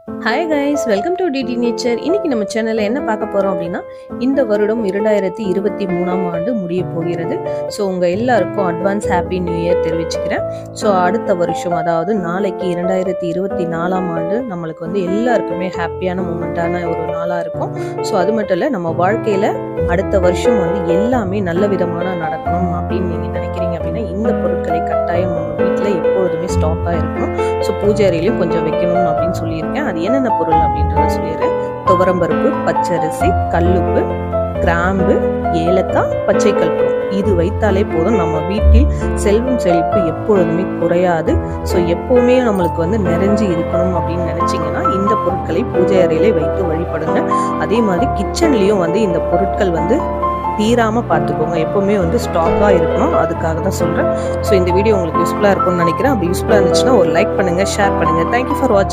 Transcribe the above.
Hi guys, welcome to DD nature. இன்னைக்கு நம்ம சேனல்ல என்ன பார்க்க போறோம் அப்படின்னா, இந்த வருடம் 2023ஆம் ஆண்டு முடிய போகிறது. ஸோ உங்க எல்லாருக்கும் அட்வான்ஸ் ஹாப்பி நியூ இயர் தெரிவிச்சுக்கிறேன். ஸோ அடுத்த வருஷம், அதாவது நாளைக்கு 2024ஆம் ஆண்டு நம்மளுக்கு வந்து எல்லாருக்குமே ஹாப்பியான மூமெண்ட்டான ஒரு நாளாக இருக்கும். ஸோ அது மட்டும் இல்லை, நம்ம வாழ்க்கையில் அடுத்த வருஷம் வந்து எல்லாமே நல்ல விதமான நடக்கணும் அப்படின்னு நீங்கள் நினைக்கிறீங்க அப்படின்னா, இந்த பொருட்களை கட்டாயம் நம்ம வீட்டில் எப்பொழுதுமே ஸ்டாக்காக இருக்கணும். ஸோ பூஜை அறையிலையும் கொஞ்சம் வைக்கணும் அப்படின்னு சொல்லியிருக்கேன். அது என்னென்ன பொருள் அப்படின்றத சொல்லிடுறேன். துவரம்பருப்பு, பச்சரிசி, கல்லுப்பு, கிராம்பு, ஏலக்காய், பச்சை கற்பூரம். இது வைத்தாலே போதும், நம்ம வீட்டில் செல்வம் செழிப்பு எப்பொழுதுமே குறையாது. ஸோ எப்பவுமே நம்மளுக்கு வந்து நிறைஞ்சு இருக்கணும் அப்படின்னு நினைச்சிங்கன்னா இந்த பொருட்களை பூஜை அறையிலே வைத்து வழிபடுங்க. அதே மாதிரி கிச்சன்லேயும் வந்து இந்த பொருட்கள் வந்து தீராமல் பார்த்துக்கோங்க. எப்போவுமே வந்து ஸ்டாக்காக இருக்கணும், அதுக்காக தான் சொல்கிறேன். ஸோ இந்த வீடியோ உங்களுக்கு யூஸ்ஃபுல்லாக இருக்கும்னு நினைக்கிறேன். அப்படி யூஸ்ஃபுல்லாக இருந்துச்சுன்னா ஒரு லைக் பண்ணுங்கள், ஷேர் பண்ணுங்கள். தேங்க்யூ ஃபார் வாட்சிங்.